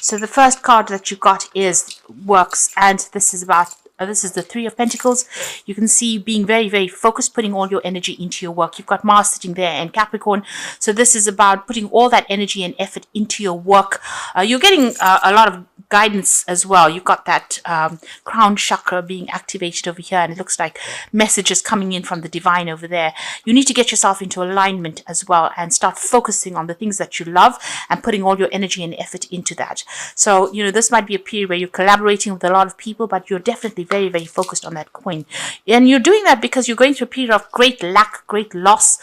So the first card that you got is works, and this is about this is the Three of Pentacles. You can see being very, very focused, putting all your energy into your work. You've got Mars sitting there and Capricorn. So this is about putting all that energy and effort into your work. You're getting a lot of guidance as well. You've got that crown chakra being activated over here, and it looks like messages coming in from the divine over there. You need to get yourself into alignment as well and start focusing on the things that you love and putting all your energy and effort into that. So, this might be a period where you're collaborating with a lot of people, but you're definitely very, very focused on that coin. And you're doing that because you're going through a period of great lack, great loss.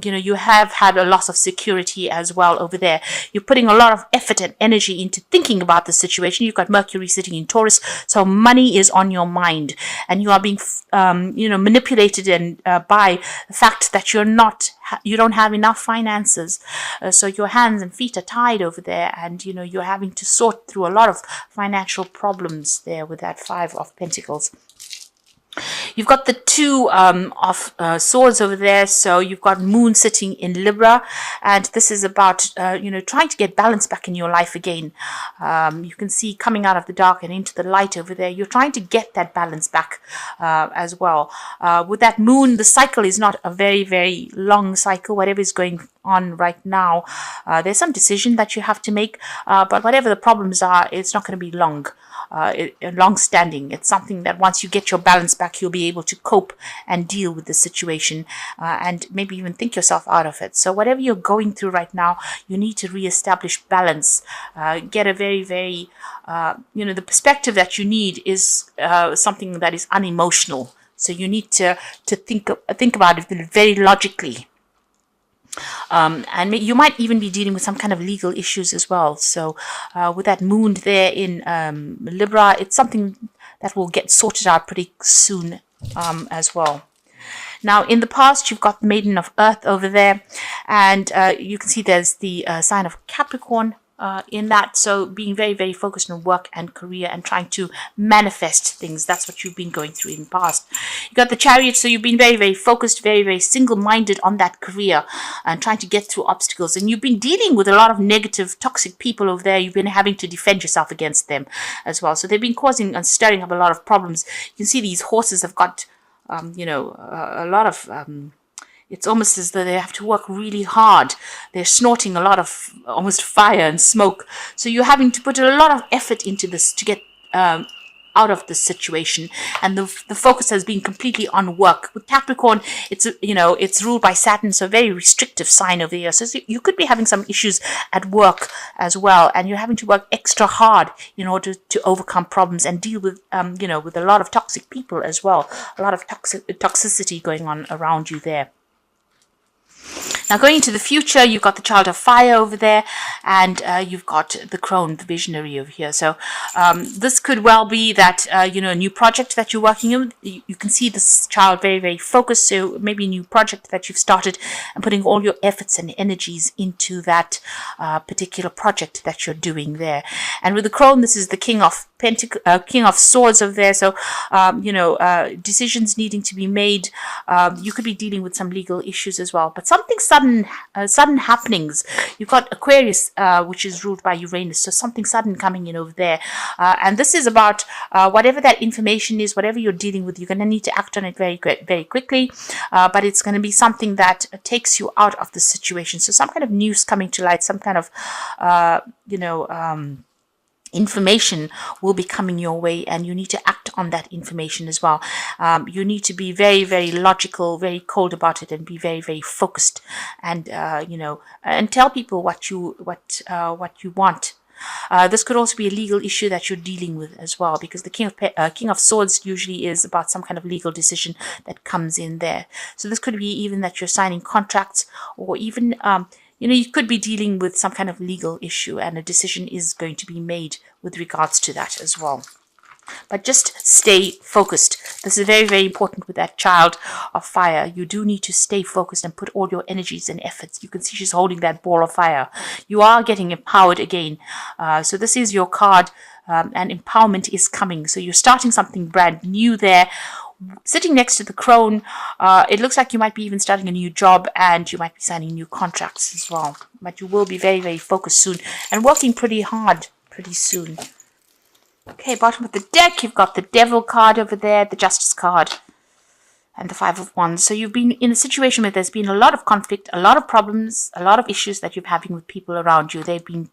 You have had a loss of security as well over there. You're putting a lot of effort and energy into thinking about the situation. You've got Mercury sitting in Taurus, so money is on your mind, and you are being, manipulated and by the fact that you don't have enough finances. So your hands and feet are tied over there, and you're having to sort through a lot of financial problems there with that Five of Pentacles. You've got the Two of Swords over there, so you've got Moon sitting in Libra, and this is about trying to get balance back in your life again. You can see coming out of the dark and into the light over there. You're trying to get that balance back as well. With that Moon, the cycle is not a very, very long cycle. Whatever is going on right now, there's some decision that you have to make, but whatever the problems are, it's not going to be long. Long-standing. It's something that once you get your balance back, you'll be able to cope and deal with the situation and maybe even think yourself out of it. So whatever you're going through right now, you need to reestablish balance. Get a very, very, the perspective that you need is something that is unemotional. So you need to think about it very logically. And you might even be dealing with some kind of legal issues as well. So with that Moon there in Libra, it's something that will get sorted out pretty soon as well. Now, in the past, you've got Maiden of Earth over there, and you can see there's the sign of Capricorn in that. So being very, very focused on work and career and trying to manifest things. That's what you've been going through in the past. You got the Chariot, so you've been very, very focused, very, very single-minded on that career and trying to get through obstacles. And you've been dealing with a lot of negative, toxic people over there. You've been having to defend yourself against them as well. So they've been causing and stirring up a lot of problems. You can see these horses have got, a lot of... it's almost as though they have to work really hard. They're snorting a lot of almost fire and smoke. So you're having to put a lot of effort into this to get out of this situation. And the focus has been completely on work. With Capricorn, it's ruled by Saturn, so a very restrictive sign over here. So you could be having some issues at work as well. And you're having to work extra hard in order to overcome problems and deal with, with a lot of toxic people as well. A lot of toxicity going on around you there. Now, going into the future, you've got the Child of Fire over there, and you've got the Crone, the Visionary over here. So this could well be that, a new project that you're working on. You can see this child very, very focused. So maybe a new project that you've started and putting all your efforts and energies into that particular project that you're doing there. And with the Crone, this is the King of Swords over there. So, decisions needing to be made. You could be dealing with some legal issues as well. But something sudden happenings. You've got Aquarius, which is ruled by Uranus. So something sudden coming in over there. And this is about whatever that information is, whatever you're dealing with, you're going to need to act on it very, very quickly. But it's going to be something that takes you out of the situation. So some kind of news coming to light, some kind of, information will be coming your way, and you need to act on that information as well. You need to be very, very logical, very cold about it, and be very, very focused, and and tell people what you want. This could also be a legal issue that you're dealing with as well, because the King of Swords usually is about some kind of legal decision that comes in there. So this could be even that you're signing contracts, or even you could be dealing with some kind of legal issue, and a decision is going to be made with regards to that as well. But just stay focused. This is very, very important with that Child of Fire. You do need to stay focused and put all your energies and efforts. You can see she's holding that ball of fire. You are getting empowered again. So this is your card, and empowerment is coming. So you're starting something brand new there. Sitting next to the Crone, it looks like you might be even starting a new job, and you might be signing new contracts as well. But you will be very, very focused soon and working pretty hard pretty soon. Okay, bottom of the deck, you've got the Devil card over there, the Justice card, and the Five of Wands. So you've been in a situation where there's been a lot of conflict, a lot of problems, a lot of issues that you're having with people around you. They've been,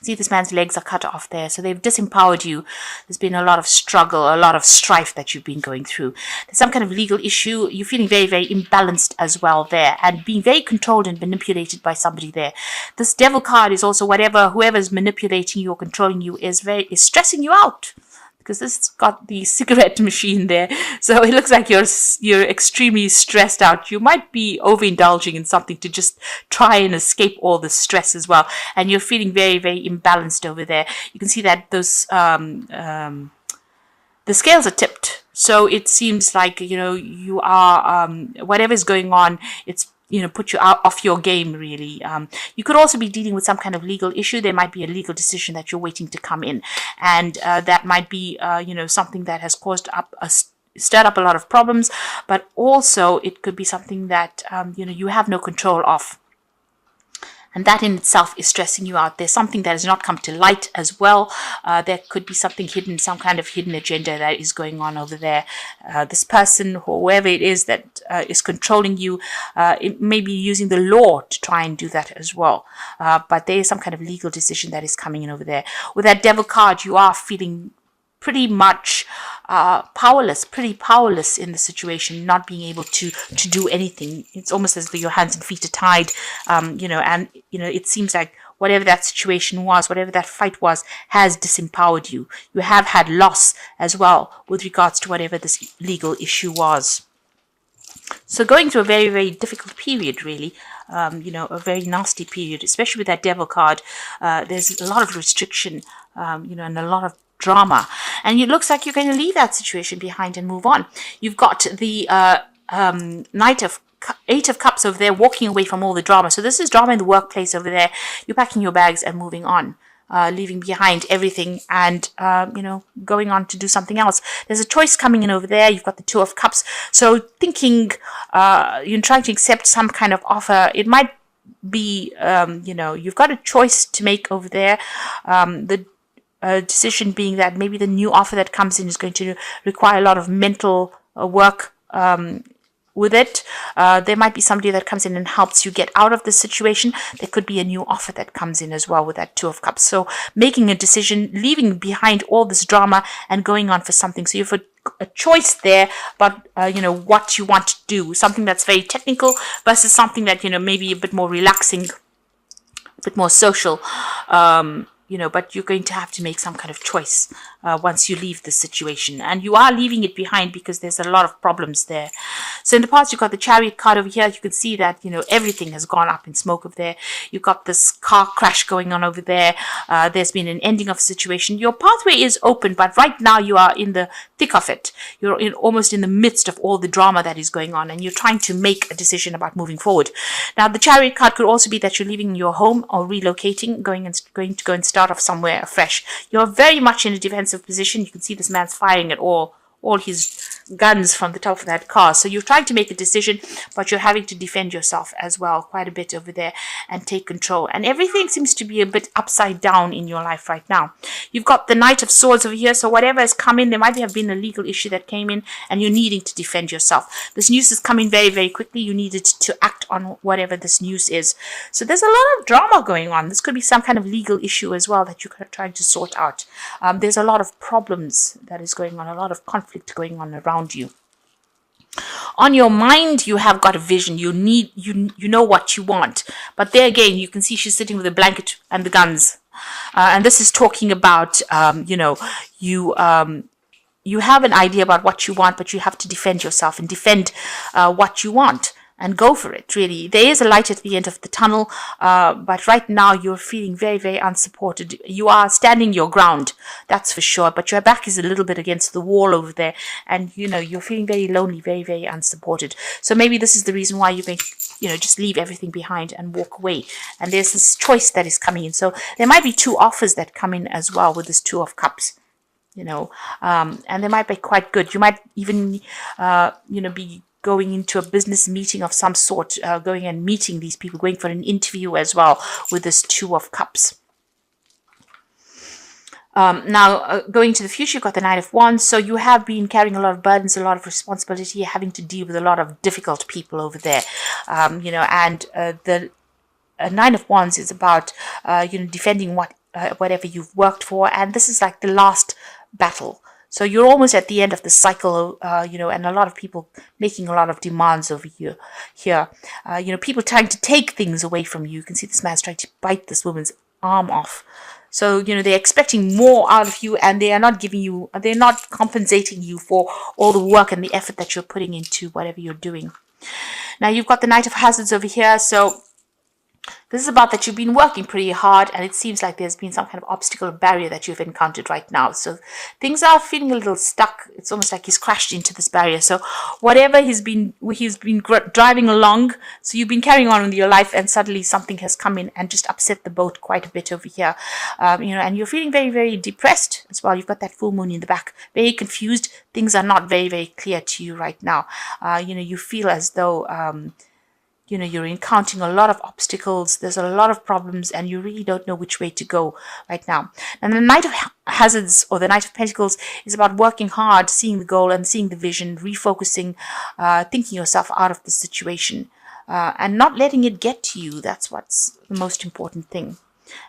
see, this man's legs are cut off there. So they've disempowered you. There's been a lot of struggle, a lot of strife that you've been going through. There's some kind of legal issue. You're feeling very, very imbalanced as well there, and being very controlled and manipulated by somebody there. This Devil card is also whoever's manipulating you or controlling you is stressing you out. Because this has got the cigarette machine there. So it looks like you're extremely stressed out. You might be overindulging in something to just try and escape all the stress as well. And you're feeling very, very imbalanced over there. You can see that those the scales are tipped. So it seems like, you are, whatever's going on, it's put you out off your game, really. You could also be dealing with some kind of legal issue. There might be a legal decision that you're waiting to come in. And that might be, something that has stirred up a lot of problems. But also it could be something that, you have no control of. And that in itself is stressing you out. There's something that has not come to light as well. There could be something hidden, some kind of hidden agenda that is going on over there. This person, whoever it is that is controlling you, it may be using the law to try and do that as well. But there is some kind of legal decision that is coming in over there. With that Devil card, you are feeling pretty much pretty powerless in the situation, not being able to do anything. It's almost as though your hands and feet are tied, and it seems like whatever that situation was, whatever that fight was, has disempowered you. You have had loss as well with regards to whatever this legal issue was. So going through a very, very difficult period, really, a very nasty period, especially with that Devil card. There's a lot of restriction, and a lot of drama, and it looks like you're going to leave that situation behind and move on. You've got the Eight of Cups over there, walking away from all the drama. So this is drama in the workplace over there. You're packing your bags and moving on, leaving behind everything and, going on to do something else. There's a choice coming in over there. You've got the Two of Cups. So thinking, you're trying to accept some kind of offer. It might be, you've got a choice to make over there. The decision being that maybe the new offer that comes in is going to require a lot of mental work with it. There might be somebody that comes in and helps you get out of the situation. There could be a new offer that comes in as well with that Two of Cups. So making a decision, leaving behind all this drama and going on for something. So you have a choice there about, what you want to do. Something that's very technical versus something that, maybe a bit more relaxing, a bit more social, but you're going to have to make some kind of choice once you leave the situation. And you are leaving it behind because there's a lot of problems there. So in the past, you've got the Chariot card over here. You can see that, everything has gone up in smoke over there. You've got this car crash going on over there. There's been an ending of a situation. Your pathway is open, but right now you are in the thick of it. You're almost in the midst of all the drama that is going on, and you're trying to make a decision about moving forward. Now, the Chariot card could also be that you're leaving your home or relocating, going to go and start off somewhere afresh. You're very much in a defensive position. You can see this man's firing at all his guns from the top of that car. So you're trying to make a decision, but you're having to defend yourself as well quite a bit over there and take control. And everything seems to be a bit upside down in your life right now. You've got the Knight of Swords over here. So whatever has come in, there might have been a legal issue that came in and you're needing to defend yourself. This news is coming very, very quickly. You needed to act on whatever this news is. So there's a lot of drama going on. This could be some kind of legal issue as well that you're trying to sort out. There's a lot of problems that is going on, a lot of conflict going on around you. On your mind, you have got a vision. You know what you want. But there again, you can see she's sitting with a blanket and the guns. And this is talking about, you have an idea about what you want, but you have to defend yourself and defend what you want. And go for it, really. There is a light at the end of the tunnel, but right now you're feeling very, very unsupported. You are standing your ground, that's for sure, but your back is a little bit against the wall over there, and, you're feeling very lonely, very, very unsupported. So maybe this is the reason why you're going to, just leave everything behind and walk away. And there's this choice that is coming in. So there might be two offers that come in as well with this Two of Cups, and they might be quite good. You might even, be going into a business meeting of some sort, going and meeting these people, going for an interview as well with this Two of Cups. Now, going to the future, you've got the Knight of Wands. So you have been carrying a lot of burdens, a lot of responsibility, having to deal with a lot of difficult people over there. And the Nine of Wands is about, defending whatever you've worked for. And this is like the last battle. So you're almost at the end of the cycle, and a lot of people making a lot of demands over here. People trying to take things away from you. You can see this man's trying to bite this woman's arm off. So, they're expecting more out of you, and they're not compensating you for all the work and the effort that you're putting into whatever you're doing. Now, you've got the Knight of Hazards over here. So this is about that you've been working pretty hard, and it seems like there's been some kind of obstacle or barrier that you've encountered right now. So things are feeling a little stuck. It's almost like he's crashed into this barrier. So whatever he's been driving along, so you've been carrying on with your life, and suddenly something has come in and just upset the boat quite a bit over here. And you're feeling very, very depressed as well. You've got that full moon in the back, very confused. Things are not very, very clear to you right now. You feel as though you're encountering a lot of obstacles. There's a lot of problems, and you really don't know which way to go right now. And the Knight of Hazards, or the Knight of Pentacles, is about working hard, seeing the goal and seeing the vision, refocusing, thinking yourself out of the situation, and not letting it get to you. That's what's the most important thing.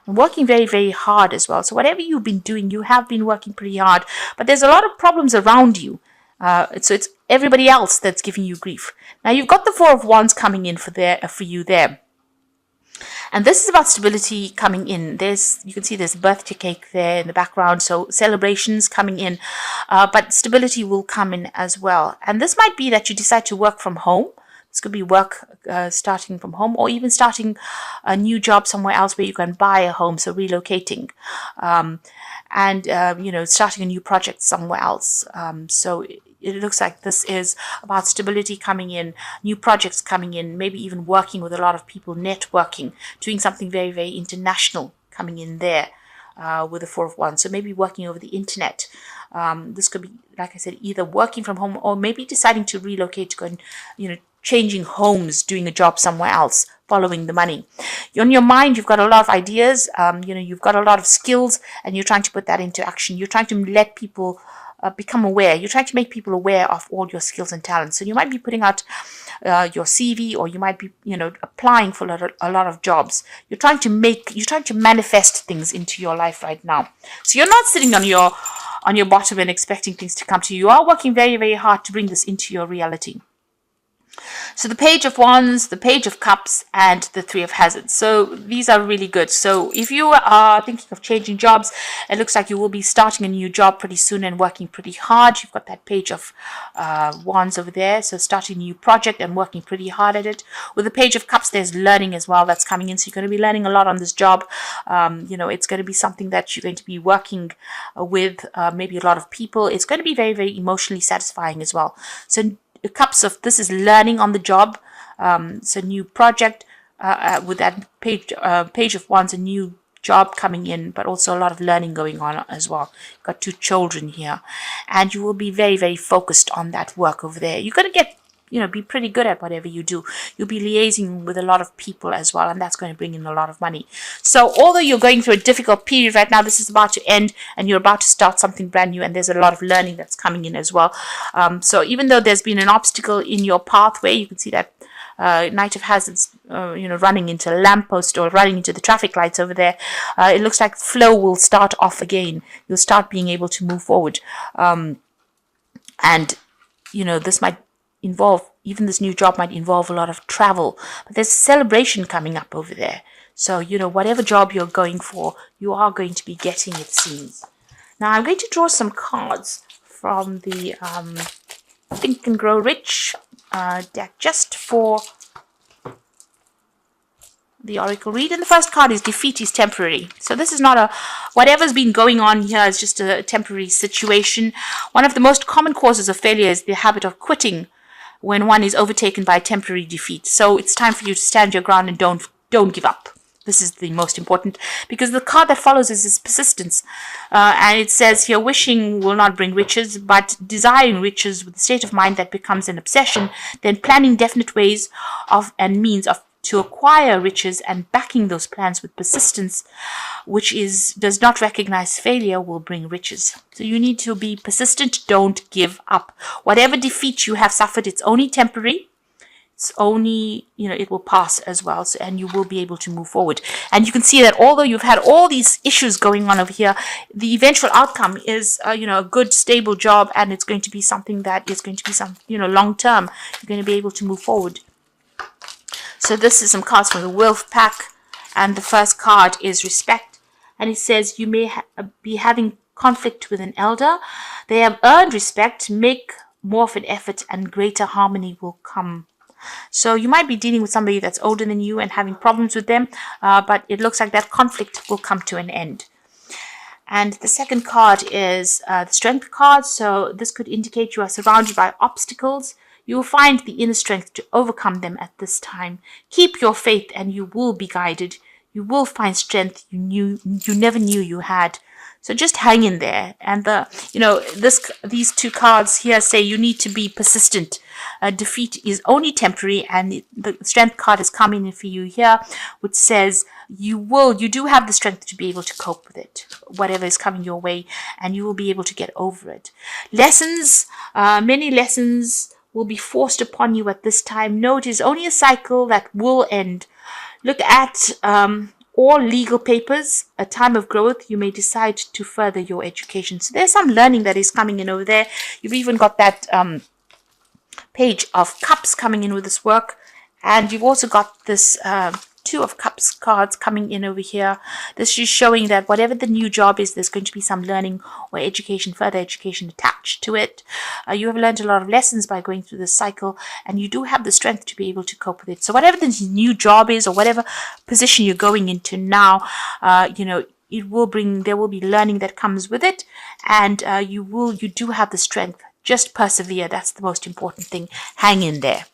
And working very, very hard as well. So whatever you've been doing, you have been working pretty hard, but there's a lot of problems around you. So it's everybody else that's giving you grief. Now you've got the Four of Wands coming in for you there. And this is about stability coming in. You can see there's a birthday cake there in the background. So celebrations coming in, but stability will come in as well. And this might be that you decide to work from home. This could be work starting from home, or even starting a new job somewhere else where you can buy a home, so relocating. Starting a new project somewhere else. So it looks like this is about stability coming in, new projects coming in, maybe even working with a lot of people, networking, doing something very, very international coming in there with the Four of Wands. So maybe working over the internet. This could be, like I said, either working from home, or maybe deciding to relocate, to go and, changing homes, doing a job somewhere else, following the money. On your mind, you've got a lot of ideas, you've got a lot of skills, and you're trying to put that into action. You're trying to let people become aware. You're trying to make people aware of all your skills and talents. So you might be putting out your CV, or you might be, applying for a lot of jobs. You're trying to manifest things into your life right now. So you're not sitting on your bottom and expecting things to come to you. You are working very, very hard to bring this into your reality. So the Page of Wands, the Page of Cups, and the Three of Hazards. So these are really good. So if you are thinking of changing jobs, it looks like you will be starting a new job pretty soon and working pretty hard. You've got that Page of Wands over there. So starting a new project and working pretty hard at it. With the Page of Cups, there's learning as well that's coming in. So you're going to be learning a lot on this job. It's going to be something that you're going to be working with maybe a lot of people. It's going to be very, very emotionally satisfying as well. So Cups of this is learning on the job. So new project with that Page of Wands, a new job coming in, but also a lot of learning going on as well. You've got two children here, and you will be very, very focused on that work over there. You're going to get, be pretty good at whatever you do. You'll be liaising with a lot of people as well, and that's going to bring in a lot of money. So although you're going through a difficult period right now, this is about to end, and you're about to start something brand new, and there's a lot of learning that's coming in as well. So even though there's been an obstacle in your pathway, you can see that Knight of Hazards, running into a lamppost or running into the traffic lights over there. It looks like flow will start off again. You'll start being able to move forward. This might involve, even this new job might involve a lot of travel. But there's a celebration coming up over there. So, whatever job you're going for, you are going to be getting, it seems. Now, I'm going to draw some cards from the Think and Grow Rich deck just for the Oracle read. And the first card is Defeat is Temporary. So this is not whatever's been going on here is just a temporary situation. One of the most common causes of failure is the habit of quitting when one is overtaken by a temporary defeat. So it's time for you to stand your ground and don't give up. This is the most important, because the card that follows is persistence. And it says here, wishing will not bring riches, but desiring riches with a state of mind that becomes an obsession, then planning definite ways of and means of to acquire riches, and backing those plans with persistence, which does not recognize failure, will bring riches. So you need to be persistent. Don't give up. Whatever defeat you have suffered, it's only temporary. It's only, it will pass as well. So, and you will be able to move forward. And you can see that although you've had all these issues going on over here, the eventual outcome is, a good, stable job. And it's going to be something that is going to be long term. You're going to be able to move forward. So this is some cards from the Wolf Pack. And the first card is respect. And it says you may be having conflict with an elder. They have earned respect. Make more of an effort and greater harmony will come. So you might be dealing with somebody that's older than you and having problems with them, but it looks like that conflict will come to an end. And the second card is the Strength card. So this could indicate you are surrounded by obstacles. You will find the inner strength to overcome them at this time. Keep your faith and you will be guided. You will find strength you never knew you had. So just hang in there. And these two cards here say you need to be persistent. Defeat is only temporary, and the Strength card is coming in for you here, which says you do have the strength to be able to cope with it, whatever is coming your way, and you will be able to get over it. Lessons, many lessons will be forced upon you at this time. No, it is only a cycle that will end. Look at all legal papers. A time of growth, you may decide to further your education. So there's some learning that is coming in over there. You've even got that Page of Cups coming in with this work, and you've also got this Two of Cups cards coming in over here. This is showing that whatever the new job is, there's going to be some learning or education, further education attached to it. You have learned a lot of lessons by going through this cycle, and you do have the strength to be able to cope with it. So whatever the new job is, or whatever position you're going into now, there will be learning that comes with it, and you do have the strength. Just persevere. That's the most important thing. Hang in there.